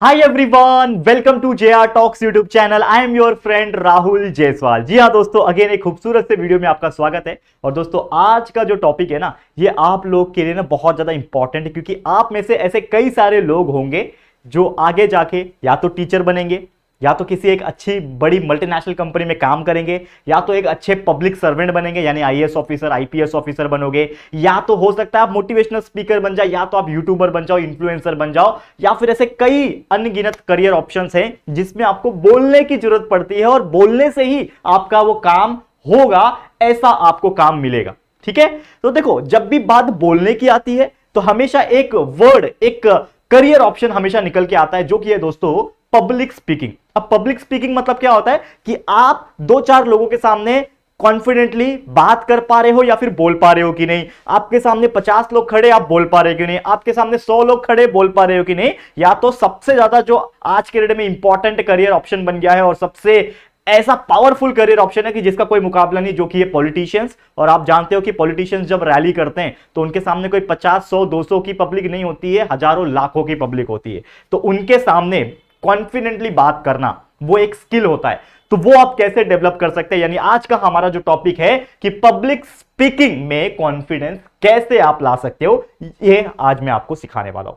Hi everyone, welcome to JR talks YouTube channel. I am your friend Rahul Jaiswal. जी हाँ दोस्तों, again एक खूबसूरत से वीडियो में आपका स्वागत है। और दोस्तों, आज का जो टॉपिक है ना, ये आप लोग के लिए ना बहुत ज्यादा इंपॉर्टेंट है, क्योंकि आप में से ऐसे कई सारे लोग होंगे जो आगे जाके या तो टीचर बनेंगे, या तो किसी एक अच्छी बड़ी मल्टीनेशनल कंपनी में काम करेंगे, या तो एक अच्छे पब्लिक सर्वेंट बनेंगे, यानी आईएएस ऑफिसर आईपीएस ऑफिसर बनोगे, या तो हो सकता है आप मोटिवेशनल स्पीकर बन जाए, या तो आप यूट्यूबर बन जाओ, इन्फ्लुएंसर बन जाओ, या फिर ऐसे कई अनगिनत करियर ऑप्शंस हैं जिसमें आपको बोलने की जरूरत पड़ती है और बोलने से ही आपका वो काम होगा, ऐसा आपको काम मिलेगा। ठीक है, तो देखो, जब भी बात बोलने की आती है तो हमेशा एक वर्ड, एक करियर ऑप्शन हमेशा निकल के आता है, जो कि है दोस्तों पब्लिक स्पीकिंग। अब पब्लिक स्पीकिंग मतलब क्या होता है कि आप दो चार लोगों के सामने कॉन्फिडेंटली बात कर पा रहे हो या फिर बोल पा रहे हो कि नहीं। आपके सामने 50 लोग खड़े, आप बोल पा रहे हो कि नहीं। आपके सामने 100 लोग खड़े, बोल पा रहे हो कि नहीं। या तो सबसे ज्यादा जो आज के डेट में इंपॉर्टेंट करियर ऑप्शन बन गया है और सबसे ऐसा पावरफुल करियर ऑप्शन है कि जिसका कोई मुकाबला नहीं, जो कि ये पॉलिटिशियंस। और आप जानते हो कि पॉलिटिशियंस जब रैली करते हैं तो उनके सामने कोई 50 100 200 की पब्लिक नहीं होती है, हजारों लाखों की पब्लिक होती है। तो उनके सामने कॉन्फिडेंटली बात करना वो एक स्किल होता है। तो वो आप कैसे डेवलप कर सकते हैं, यानी आज का हमारा जो टॉपिक है कि पब्लिक स्पीकिंग में कॉन्फिडेंस कैसे आप ला सकते हो, ये आज मैं आपको सिखाने वाला हूं।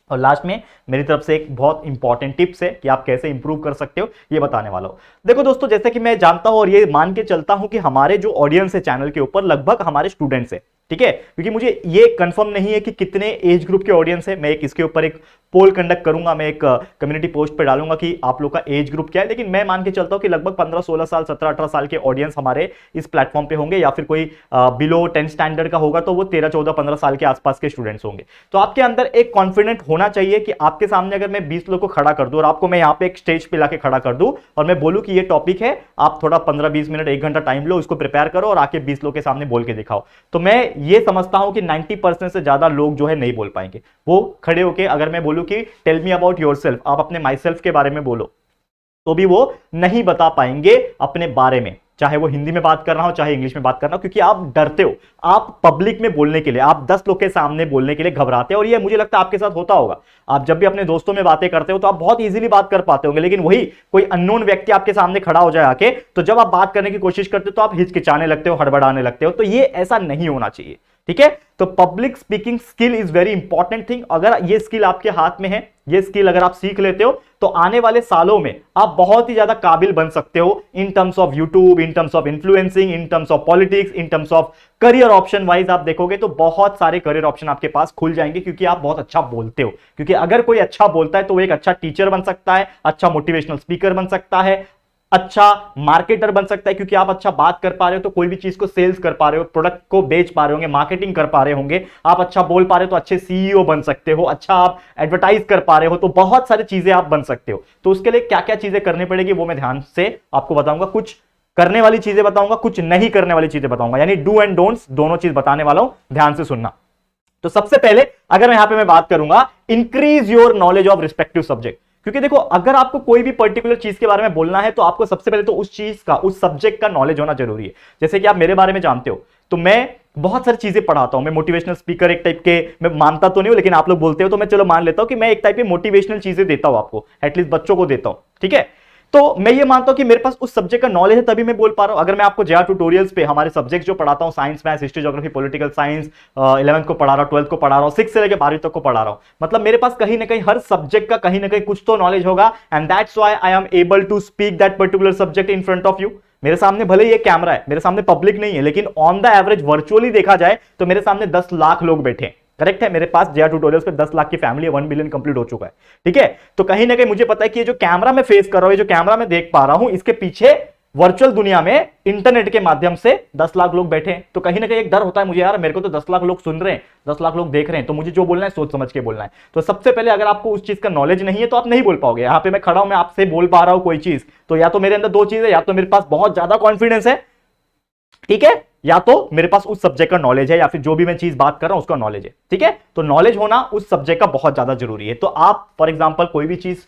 और लास्ट में मेरी तरफ से एक बहुत इंपॉर्टेंट टिप्स है कि आप कैसे इंप्रूव कर सकते हो, ये बताने वाला हूं। देखो दोस्तों, जैसे कि मैं जानता हूं और ये मान के चलता हूं कि हमारे जो ऑडियंस है चैनल के ऊपर, लगभग हमारे स्टूडेंट्स है। ठीक है, क्योंकि मुझे ये कंफर्म नहीं है कि कितने एज ग्रुप के ऑडियंस है। मैं इसके ऊपर एक पोल कंडक्ट करूंगा, मैं एक कम्युनिटी पोस्ट पे डालूंगा कि आप लोग का एज ग्रुप क्या है, लेकिन मैं मान के चलता हूं कि लगभग 15 16 साल 17 18 साल के ऑडियंस हमारे इस प्लेटफॉर्म पे होंगे, या फिर कोई बिलो 10 स्टैंडर्ड का होगा तो वो 13 14 15 साल के आसपास के स्टूडेंट्स होंगे। तो आपके अंदर एक कॉन्फिडेंट होना चाहिए कि आपके सामने अगर मैं 20 लोग को खड़ा कर दूं और आपको मैं यहां पे एक स्टेज पे लाके खड़ा कर दूं और मैं बोलूं कि ये टॉपिक है, आप थोड़ा 15 20 मिनट 1 घंटा टाइम लो, उसको प्रिपेयर करो और आके 20 लोग के सामने बोल के दिखाओ, तो मैं ये समझता हूं कि 90% से ज्यादा लोग जो है नहीं बोल पाएंगे। वो खड़े होके अगर मैं बोलूं कि टेल मी अबाउट योरसेल्फ, आप अपने माई सेल्फ के बारे में बोलो, तो भी वो नहीं बता पाएंगे अपने बारे में, चाहे वो हिंदी में बात कर रहा हो चाहे इंग्लिश में बात कर रहा हो, क्योंकि आप डरते हो। आप पब्लिक में बोलने के लिए, आप 10 लोग के सामने बोलने के लिए घबराते हो। और ये मुझे लगता है आपके साथ होता होगा। आप जब भी अपने दोस्तों में बातें करते हो तो आप बहुत इजीली बात कर पाते होंगे, लेकिन वही कोई अननोन व्यक्ति आपके सामने खड़ा हो जाए आके, तो जब आप बात करने की कोशिश करते हो तो आप हिचकिचाने लगते हो, हड़बड़ाने लगते हो। तो ये ऐसा नहीं होना चाहिए। ठीक है, तो public speaking skill is very important thing. अगर ये स्किल आपके हाथ में है, ये स्किल अगर आप सीख लेते हो, तो आने वाले सालों में आप बहुत ही ज्यादा काबिल बन सकते हो in terms of YouTube, in terms of influencing, in terms of politics, in terms of career option wise. आप देखोगे तो बहुत सारे करियर ऑप्शन आपके पास खुल जाएंगे, क्योंकि आप बहुत अच्छा बोलते हो। क्योंकि अगर कोई अच्छा बोलता है तो वो एक अच्छा टीचर बन सकता है, अच्छा मोटिवेशनल स्पीकर बन सकता है, अच्छा मार्केटर बन सकता है, क्योंकि आप अच्छा बात कर पा रहे हो तो कोई भी चीज को सेल्स कर पा रहे हो, प्रोडक्ट को बेच पा रहे होंगे, मार्केटिंग कर पा रहे होंगे। आप अच्छा बोल पा रहे हो तो अच्छे सीईओ बन सकते हो, अच्छा आप एडवर्टाइज कर पा रहे हो, तो बहुत सारी चीजें आप बन सकते हो। तो उसके लिए क्या क्या चीजें करनी पड़ेगी वो मैं ध्यान से आपको बताऊंगा। कुछ करने वाली चीजें बताऊंगा, कुछ नहीं करने वाली चीजें बताऊंगा, यानी डू एंड डोंट्स दोनों चीज बताने वाला हूं, ध्यान से सुनना। तो सबसे पहले अगर मैं यहां पे मैं बात करूंगा, increase your knowledge of respective subject. क्योंकि देखो, अगर आपको कोई भी पर्टिकुलर चीज के बारे में बोलना है तो आपको सबसे पहले तो उस चीज का, उस सब्जेक्ट का नॉलेज होना जरूरी है। जैसे कि आप मेरे बारे में जानते हो, तो मैं बहुत सारी चीजें पढ़ाता हूं। मैं मोटिवेशनल स्पीकर एक टाइप के, मैं मानता तो नहीं हूं लेकिन आप लोग बोलते हो तो मैं चलो मान लेता हूं कि मैं एक टाइप की मोटिवेशनल चीजें देता हूं आपको, एटलीस्ट बच्चों को देता हूं। ठीक है, तो मैं ये मानता हूं कि मेरे पास उस सब्जेक्ट का नॉलेज है, तभी मैं बोल पा रहा हूं। अगर मैं आपको जेआर ट्यूटोरियल्स पे हमारे सब्जेक्ट जो पढ़ाता हूं, science, maths, history, geography, political science, 11th को पढ़ा रहा हूं, 12th को पढ़ा रहा हूं, 6 से लेकर 12वीं तक को पढ़ा रहा हूं, मतलब मेरे पास कहीं ना कहीं हर सब्जेक्ट का कहीं ना कहीं कुछ तो नॉलेज होगा। And that's why I am able to speak that particular subject in front of you. मेरे सामने भले ही एक कैमरा है, मेरे सामने पब्लिक नहीं है, लेकिन ऑन द एवरेज वर्चुअली देखा जाए तो मेरे सामने 10 लाख लोग बैठे हैं। करेक्ट है, मेरे पास जेआर ट्यूटोरियल्स पे 10 लाख की फैमिली है, 1 बिलियन कंप्लीट हो चुका है। ठीक है, तो कहीं ना कहीं मुझे पता है कि ये जो कैमरा में फेस कर रहा हूं, ये जो कैमरा में देख पा रहा हूं, इसके पीछे वर्चुअल दुनिया में इंटरनेट के माध्यम से 10 लाख लोग बैठे हैं। तो कहीं ना कहीं एक डर होता है मुझे, यार मेरे को तो 10 लाख लोग सुन रहे हैं, 10 लाख लोग देख रहे हैं, तो मुझे जो बोलना है सोच समझ के बोलना है। तो सबसे पहले अगर आपको उस चीज का नॉलेज नहीं है तो आप नहीं बोल पाओगे। यहां पे मैं खड़ा हूं, मैं आपसे बोल पा रहा हूं कोई चीज, तो या तो मेरे अंदर दो चीज है, या तो मेरे पास बहुत ज्यादा कॉन्फिडेंस है, ठीक है, या तो मेरे पास उस सब्जेक्ट का नॉलेज है, या फिर जो भी मैं चीज बात कर रहा हूं उसका नॉलेज है। ठीक है, तो नॉलेज होना उस सब्जेक्ट का बहुत ज्यादा जरूरी है। तो आप फॉर एग्जांपल कोई भी चीज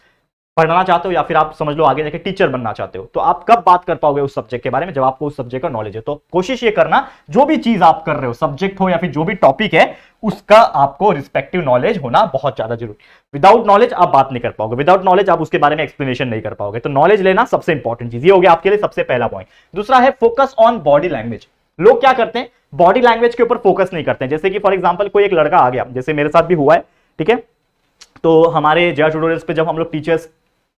पढ़ना चाहते हो, या फिर आप समझ लो आगे जाके टीचर बनना चाहते हो, तो आप कब बात कर पाओगे उस सब्जेक्ट के बारे में, जब आपको उस सब्जेक्ट का नॉलेज है। तो कोशिश ये करना, जो भी चीज आप कर रहे हो, सब्जेक्ट हो या फिर जो भी टॉपिक है, उसका आपको रिस्पेक्टिव नॉलेज होना बहुत ज्यादा जरूरी। विदाउट नॉलेज आप बात नहीं कर पाओगे, विदाउट नॉलेज आप उसके बारे में एक्सप्लेनेशन नहीं कर पाओगे। तो नॉलेज लेना सबसे इंपॉर्टेंट चीज, ये हो गया आपके लिए सबसे पहला पॉइंट। दूसरा है फोकस ऑन बॉडी लैंग्वेज। लोग क्या करते हैं, बॉडी लैंग्वेज के ऊपर फोकस नहीं करते हैं। जैसे कि फॉर एग्जांपल कोई एक लड़का आ गया, जैसे मेरे साथ भी हुआ है, ठीक है। तो हमारे जेआर ट्यूटोरियल्स पे जब हम लोग टीचर्स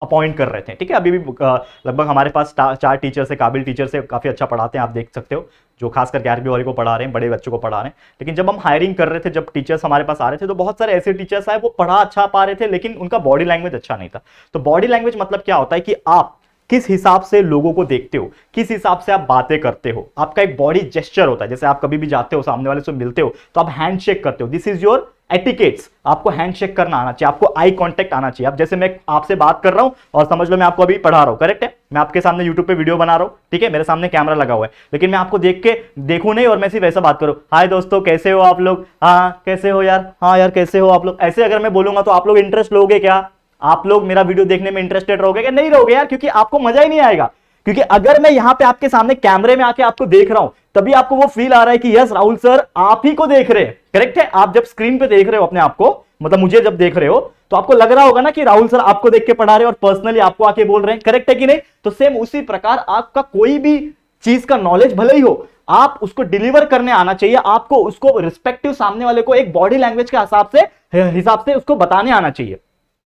अपॉइंट कर रहे थे, ठीक है, अभी भी लगभग हमारे पास 4 टीचर्स है, काबिल टीचर्स है, काफी अच्छा पढ़ाते हैं, आप देख सकते हो, जो खासकर 11वीं वाले को पढ़ा रहे हैं, बड़े बच्चों को पढ़ा रहे हैं। लेकिन जब हम हायरिंग कर रहे थे, जब टीचर्स हमारे पास आ रहे थे, तो बहुत सारे ऐसे टीचर्स आए वो पढ़ा अच्छा पा रहे थे, लेकिन उनका बॉडी लैंग्वेज अच्छा नहीं था। तो बॉडी लैंग्वेज मतलब क्या होता है कि आप किस हिसाब से लोगों को देखते हो, किस हिसाब से आप बातें करते हो, आपका एक बॉडी जेस्चर होता है। जैसे आप कभी भी जाते हो, सामने वाले से मिलते हो, तो आप हैंडशेक करते हो, दिस इज योर एटिकेट्स। आपको हैंडशेक करना आना चाहिए, आपको आई कांटेक्ट आना चाहिए। अब जैसे मैं आपसे बात कर रहा हूं और समझ लो मैं आपको अभी पढ़ा रहा हूं, करेक्ट है, मैं आपके सामने यूट्यूब पे वीडियो बना रहा हूं, ठीक है, मेरे सामने कैमरा लगा हुआ है, लेकिन मैं आपको देख के देखूं नहीं और मैं सिर्फ ऐसा बात करूं, हाय दोस्तों कैसे हो आप लोग, हाँ कैसे हो यार, हाँ यार कैसे हो आप लोग, ऐसे अगर मैं बोलूंगा तो आप लोग इंटरेस्ट लोगे क्या? आप लोग मेरा वीडियो देखने में इंटरेस्टेड रहोगे क्या? नहीं रहोगे यार, क्योंकि आपको मजा ही नहीं आएगा। क्योंकि अगर मैं यहां पे आपके सामने कैमरे में आके आपको देख रहा हूं, तभी आपको वो फील आ रहा है कि यस राहुल सर आप ही को देख रहे हैं, करेक्ट है। आप जब स्क्रीन पे देख रहे हो अपने आप को, मतलब मुझे जब देख रहे हो, तो आपको लग रहा होगा ना कि राहुल सर आपको देख के पढ़ा रहे हैं और पर्सनली आपको आके बोल रहे हैं, करेक्ट है कि नहीं? तो सेम उसी प्रकार आपका कोई भी चीज का नॉलेज भले ही हो, आप उसको डिलीवर करने आना चाहिए, आपको उसको रिस्पेक्टिव सामने वाले को एक बॉडी लैंग्वेज के हिसाब से उसको बताने आना चाहिए।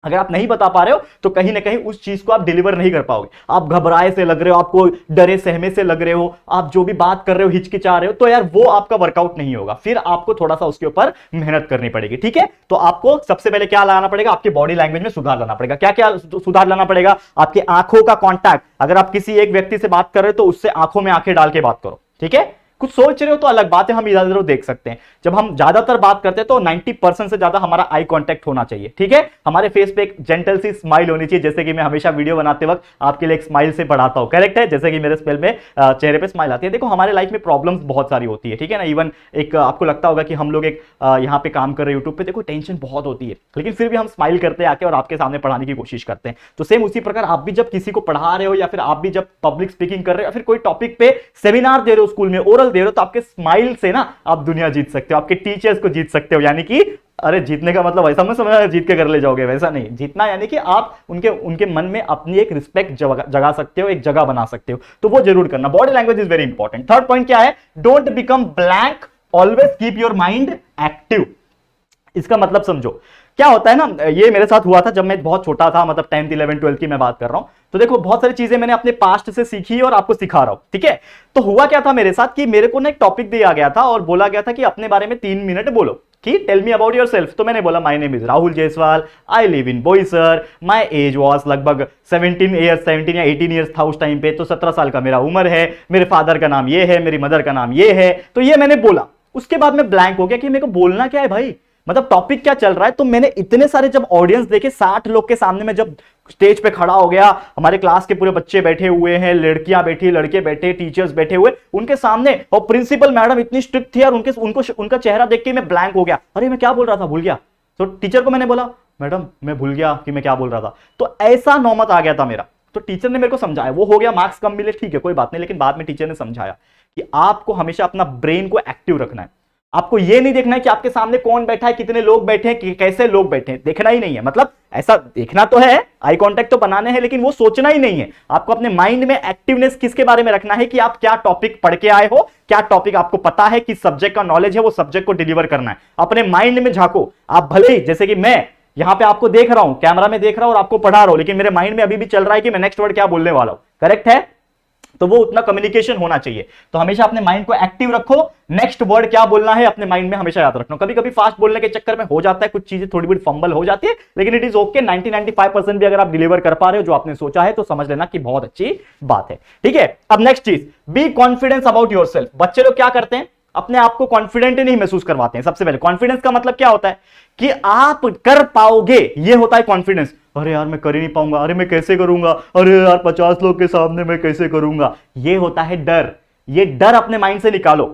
अगर आप नहीं बता पा रहे हो तो कहीं ना कहीं उस चीज को आप डिलीवर नहीं कर पाओगे। आप घबराए से लग रहे हो, आपको डरे सहमे से लग रहे हो, आप जो भी बात कर रहे हो हिचकिचा रहे हो, तो यार वो आपका वर्कआउट नहीं होगा। फिर आपको थोड़ा सा उसके ऊपर मेहनत करनी पड़ेगी, ठीक है। तो आपको सबसे पहले क्या लाना पड़ेगा, आपकी बॉडी लैंग्वेज में सुधार लाना पड़ेगा। क्या क्या सुधार लाना पड़ेगा? आपकी आंखों का कॉन्टैक्ट। अगर आप किसी एक व्यक्ति से बात कर रहे हो तो उससे आंखों में आंखें डाल के बात करो, ठीक है। कुछ सोच रहे हो तो अलग बात है, हम इधर उधर देख सकते हैं। जब हम ज्यादातर बात करते हैं तो 90% से ज्यादा हमारा आई कांटेक्ट होना चाहिए, ठीक है। हमारे फेस पे एक जेंटल सी स्माइल होनी चाहिए, जैसे कि मैं हमेशा वीडियो बनाते वक्त आपके लिए एक स्माइल से बढ़ाता हूं, करेक्ट है। जैसे कि मेरे स्पेल में चेहरे पे स्माइल आती है। देखो हमारे लाइफ में प्रॉब्लम्स बहुत सारी होती है, ठीक है ना। इवन एक आपको लगता होगा कि हम लोग एक यहाँ पे काम कर रहे हैं यूट्यूब पे, देखो टेंशन बहुत होती है, लेकिन फिर भी हम स्माइल करते हैं आके और आपके सामने पढ़ाने की कोशिश करते हैं। तो सेम उसी प्रकार आप भी जब किसी को पढ़ा रहे हो, या फिर आप भी जब पब्लिक स्पीकिंग कर रहे हो, या फिर कोई टॉपिक पे सेमिनार दे रहे हो, स्कूल में ओरल दे रहे हो, तो आपके स्माइल से ना आप दुनिया जीत सकते हो, आपके टीचर्स को जीत सकते हो। यानी कि अरे जीतने का मतलब ऐसा मत समझना जीत के कर ले जाओगे, वैसा नहीं। जीतना यानी कि आप उनके मन में अपनी एक रिस्पेक्ट जगा सकते हो, एक जगह बना सकते हो। तो वो जरूर करना। Body language is very important. Third point क्या है? Don't become blank, always keep your mind active. इसका मतलब समझो, क्या होता है ना, ये मेरे साथ हुआ था जब मैं बहुत छोटा था, मतलब 10th 11th 12th की मैं बात कर रहा हूं। तो देखो बहुत सारी चीजें मैंने अपने पास्ट से सीखी और आपको सिखा रहा हूं, ठीक है। तो हुआ क्या था मेरे साथ कि मेरे को ना एक टॉपिक दिया गया था और बोला गया था कि अपने बारे में 3 मिनट बोलो, कि टेल मी अबाउट योरसेल्फ। तो मैंने बोला my name is Rahul Jaiswal, I live in Boisar, my age was लगभग 17 या 18 ईयर्स था उस टाइम पे। तो 17 साल का मेरा उम्र है, मेरे फादर का नाम ये है, मेरी मदर का नाम ये है। तो ये मैंने बोला। उसके बाद मैं ब्लैंक हो गया कि मेरे को बोलना क्या है भाई, मतलब टॉपिक क्या चल रहा है। तो मैंने इतने सारे जब ऑडियंस देखे, 60 लोग के सामने में जब स्टेज पे खड़ा हो गया, हमारे क्लास के पूरे बच्चे बैठे हुए हैं, लड़कियां बैठी, लड़के बैठे, टीचर्स बैठे हुए उनके सामने, और प्रिंसिपल मैडम इतनी स्ट्रिक्ट थी यार, उनका चेहरा देख के मैं ब्लैंक हो गया। अरे मैं क्या बोल रहा था, भूल गया। तो टीचर को मैंने बोला मैडम मैं भूल गया कि मैं क्या बोल रहा था। तो ऐसा नौमत आ गया था मेरा। तो टीचर ने मेरे को समझाया, वो हो गया, मार्क्स कम मिले, ठीक है कोई बात नहीं, लेकिन बाद में टीचर ने समझाया कि आपको हमेशा अपना ब्रेन को एक्टिव रखना है। आपको यह नहीं देखना है कि आपके सामने कौन बैठा है, कितने लोग बैठे हैं, कैसे लोग बैठे हैं, देखना ही नहीं है। मतलब ऐसा देखना तो है, आई कांटेक्ट तो बनाने हैं, लेकिन वो सोचना ही नहीं है। आपको अपने माइंड में एक्टिवनेस किसके बारे में रखना है कि आप क्या टॉपिक पढ़ के आए हो, क्या टॉपिक आपको पता है, किस सब्जेक्ट का नॉलेज है, वो सब्जेक्ट को डिलीवर करना है। अपने माइंड में झांको। आप भले ही, जैसे कि मैं यहां पे आपको देख रहा हूं, कैमरा में देख रहा हूं और आपको पढ़ा रहा हूं, लेकिन मेरे माइंड में अभी भी चल रहा है कि मैं नेक्स्ट वर्ड क्या बोलने वाला हूं, करेक्ट है। तो वो उतना कम्युनिकेशन होना चाहिए। तो हमेशा अपने माइंड को एक्टिव रखो, नेक्स्ट वर्ड क्या बोलना है अपने माइंड में हमेशा याद रखना। कभी कभी फास्ट बोलने के चक्कर में हो जाता है, कुछ चीजें थोड़ी बहुत फंबल हो जाती है, लेकिन इट इज ओके। 90-95% भी अगर आप डिलीवर कर पा रहे हो जो आपने सोचा है, तो समझ लेना कि बहुत अच्छी बात है, ठीक है। अब नेक्स्ट चीज, बी कॉन्फिडेंस अबाउट योरसेल्फ। बच्चे लोग क्या करते हैं, अपने आप को कॉन्फिडेंट नहीं महसूस करवाते हैं। सबसे पहले कॉन्फिडेंस का मतलब क्या होता है कि आप कर पाओगे, ये होता है कॉन्फिडेंस। अरे यार मैं कर ही नहीं पाऊंगा, अरे मैं कैसे करूंगा, अरे यार 50 लोग के सामने मैं कैसे करूंगा, ये होता है डर। ये डर अपने माइंड से निकालो।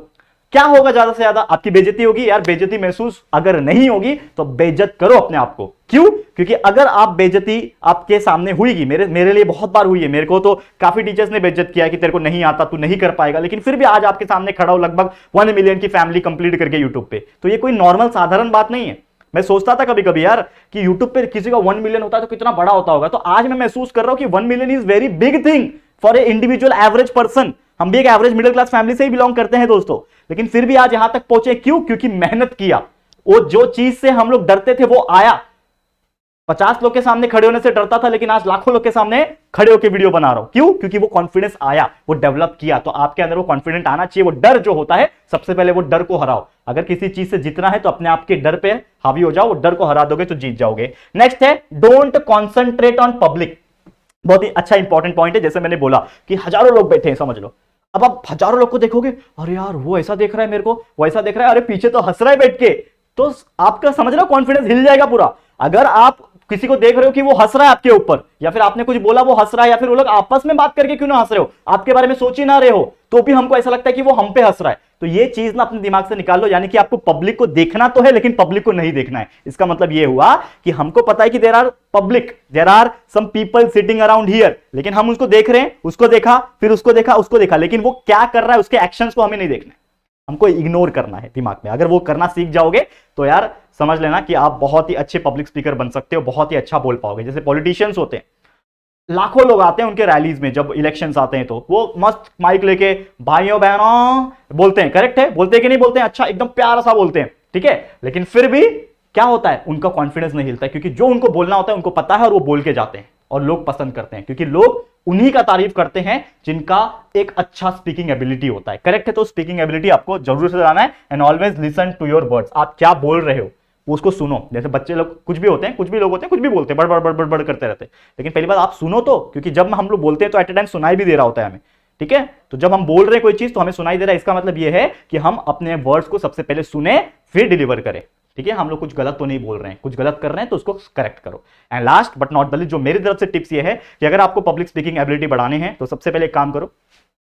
क्या होगा ज्यादा से ज्यादा? आपकी बेइज्जती होगी। यार बेइज्जती महसूस अगर नहीं होगी तो बेइज्जत करो अपने आप को। क्यों? क्योंकि अगर आप बेइज्जती आपके सामने हुईगी, मेरे लिए बहुत बार हुई है, मेरे को तो काफी टीचर्स ने बेइज्जत किया कि तेरे को नहीं आता, तू नहीं कर पाएगा, लेकिन फिर भी आज आपके सामने खड़ा हो लगभग 1 मिलियन की फैमिली कंप्लीट करके यूट्यूब पे। तो ये कोई नॉर्मल साधारण बात नहीं है। मैं सोचता था कभी कभी यार कि यूट्यूब पे किसी का 1 मिलियन होता है तो कितना बड़ा होता होगा, तो आज मैं महसूस कर रहा हूं कि 1 million is very big thing for a individual average person. हम भी एक एवरेज मिडिल क्लास फैमिली से ही बिलोंग करते हैं दोस्तों, लेकिन फिर भी आज यहां तक पहुंचे। क्यों? क्योंकि मेहनत किया। वो जो चीज से हम लोग डरते थे वो आया। 50 लोग के सामने खड़े होने से डरता था, लेकिन आज लाखों लोग के सामने खड़े होकर वीडियो बना रहा हूं। क्यों? क्योंकि वो कॉन्फिडेंस आया, वो डेवलप किया। तो आपके अंदर वो कॉन्फिडेंट आना चाहिए। वो डर जो होता है, सबसे पहले वो डर को हराओ। अगर किसी चीज से जीतना है तो अपने आप के डर पे हावी हो जाओ, वो डर को हरा दोगे तो जीत जाओगे। नेक्स्ट है डोंट कॉन्सेंट्रेट ऑन पब्लिक। बहुत ही अच्छा इंपॉर्टेंट पॉइंट है। जैसे मैंने बोला कि हजारों लोग बैठे हैं, समझ लो। अब आप हजारों लोग को देखोगे, अरे यार वो ऐसा देख रहा है मेरे को, वो ऐसा देख रहा है, अरे पीछे तो हंस रहा है बैठ के, तो आपका समझ रहे हो कॉन्फिडेंस हिल जाएगा पूरा। अगर आप किसी को देख रहे हो कि वो हंस रहा है आपके ऊपर, या फिर आपने कुछ बोला वो हंस रहा है, या फिर वो लोग आपस में बात करके क्यों ना हंस रहे हो, आपके बारे में सोच ही ना रहे हो, तो भी हमको ऐसा लगता है कि वो हम पे हंस रहा है। तो ये चीज ना अपने दिमाग से निकाल लो। यानी कि आपको पब्लिक को देखना तो है, लेकिन पब्लिक को नहीं देखना है। इसका मतलब ये हुआ कि हमको पता है कि there are public, there are some people sitting around here, लेकिन हम उसको देख रहे हैं, उसको देखा, फिर उसको देखा, उसको देखा, लेकिन वो क्या कर रहा है, उसके एक्शंस को हमें नहीं देखना है, हमको इग्नोर करना है दिमाग में। अगर वो करना सीख जाओगे तो यार समझ लेना कि आप बहुत ही अच्छे पब्लिक स्पीकर बन सकते हो, बहुत ही अच्छा बोल पाओगे। जैसे पॉलिटिशियंस होते हैं, लाखों लोग आते हैं उनके रैलीज में, जब इलेक्शंस आते हैं तो वो मस्त माइक लेके भाइयों बहनों बोलते हैं। करेक्ट है? बोलते हैं कि नहीं बोलते हैं? अच्छा, एकदम प्यारा सा बोलते हैं, ठीक है। लेकिन फिर भी क्या होता है, उनका कॉन्फिडेंस नहीं हिलता है, क्योंकि जो उनको बोलना होता है उनको पता है और वो बोल के जाते हैं, और लोग पसंद करते हैं, क्योंकि लोग उन्हीं का तारीफ करते हैं जिनका एक अच्छा स्पीकिंग एबिलिटी होता है। करेक्ट है? तो स्पीकिंग एबिलिटी आपको जरूर से जाना है। And always listen to your words. आप क्या बोल रहे हो उसको सुनो। जैसे बच्चे लोग कुछ भी होते हैं, कुछ भी लोग होते हैं, कुछ भी बोलते हैं, बड़ बड़ बड़ बड़ बड़ करते रहते हैं, लेकिन पहली बात आप सुनो तो, क्योंकि जब हम लोग बोलते हैं तो एट ए टाइम सुनाई भी दे रहा होता है हमें, ठीक है। तो जब हम बोल रहे हैं कोई चीज तो हमें सुनाई दे रहा है, इसका मतलब यह है कि हम अपने वर्ड्स को सबसे पहले सुने फिर डिलीवर करें, ठीक है। हम लोग कुछ गलत तो नहीं बोल रहे हैं, कुछ गलत कर रहे हैं तो उसको करेक्ट करो। And last but not the least, जो मेरी तरफ से टिप्स ये है कि अगर आपको पब्लिक स्पीकिंग एबिलिटी बढ़ाने हैं तो सबसे पहले एक काम करो,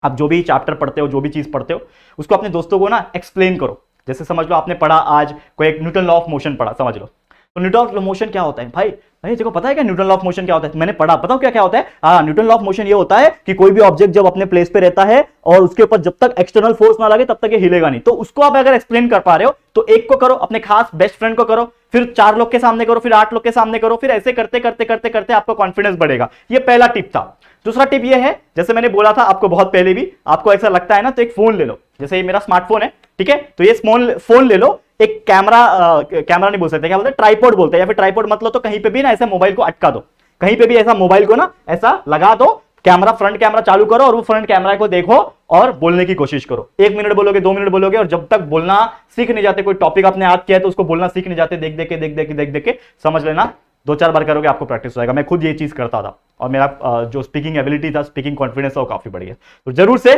आप जो भी चैप्टर पढ़ते हो, जो भी चीज पढ़ते हो, उसको अपने दोस्तों को ना एक्सप्लेन करो। जैसे समझ लो आपने पढ़ा आज कोई एक न्यूटन लॉ ऑफ मोशन पढ़ा, समझ लो, तो न्यूटन लॉ ऑफ मोशन क्या होता है? भाई तेरे को पता है क्या न्यूटन लॉ ऑफ मोशन क्या होता है? मैंने पढ़ा, बताओ क्या क्या होता है? हाँ, न्यूटन लॉ ऑफ मोशन ये होता है कि कोई भी ऑब्जेक्ट जब अपने प्लेस पे रहता है और उसके ऊपर जब तक एक्सटर्नल फोर्स ना लगे तब तक ये हिलेगा नहीं। तो उसको आप अगर एक्सप्लेन कर पा रहे हो तो एक को करो, अपने खास बेस्ट फ्रेंड को करो, फिर 4 लोग के सामने करो, फिर 8 लोग के सामने करो, फिर ऐसे करते करते करते करते आपका कॉन्फिडेंस बढ़ेगा। ये पहला टिप था। दूसरा टिप ये है, जैसे मैंने बोला था आपको बहुत पहले भी, आपको ऐसा लगता है ना तो एक फोन ले लो। जैसे ये मेरा स्मार्टफोन है, ठीक है, तो ये फोन ले लो, एक कैमरा नहीं बोल सकते, क्या बोलते हैं, ट्राइपॉड बोलते हैं, या फिर ट्राइपॉड मतलब तो कहीं पे भी ना ऐसा मोबाइल को अटका दो, कहीं पे भी ऐसा मोबाइल को ना ऐसा लगा दो, कैमरा फ्रंट कैमरा चालू करो और वो फ्रंट कैमरा को देखो और बोलने की कोशिश करो। 1 मिनट बोलोगे, 2 मिनट बोलोगे, और जब तक बोलना सीख नहीं जाते, कोई टॉपिक आपने याद किया है तो उसको बोलना सीख नहीं जाते, देख देख के समझ लेना 2-4 बार करोगे आपको प्रैक्टिस हो जाएगा। मैं खुद ये चीज करता था और मेरा जो स्पीकिंग एबिलिटी था, स्पीकिंग कॉन्फिडेंस था, वो काफी बढ़ गया। तो जरूर से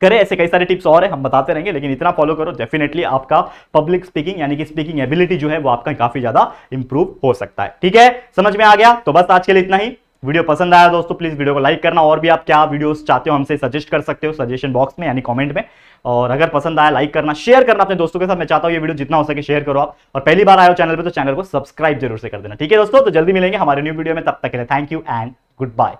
करें, ऐसे कई सारे टिप्स और है, हम बताते रहेंगे, लेकिन इतना फॉलो करो, डेफिनेटली आपका पब्लिक स्पीकिंग यानी कि स्पीकिंग एबिलिटी जो है वो आपका काफी ज्यादा इंप्रूव हो सकता है। ठीक है, समझ में आ गया? तो बस आज के लिए इतना ही। वीडियो पसंद आया दोस्तों प्लीज वीडियो को लाइक करना, और भी आप क्या वीडियोस चाहते हो हमसे सजेस्ट कर सकते हो सजेशन बॉक्स में यानी कमेंट में। और अगर पसंद आया लाइक करना, शेयर करना अपने दोस्तों के साथ। मैं चाहता हूं ये वीडियो जितना हो सके शेयर करो आप, और पहली बार आए हो चैनल पे तो चैनल को सब्सक्राइब जरूर से कर देना। ठीक है दोस्तों, तो जल्दी मिलेंगे हमारे न्यू वीडियो में, तब तक के लिए thank you and good bye.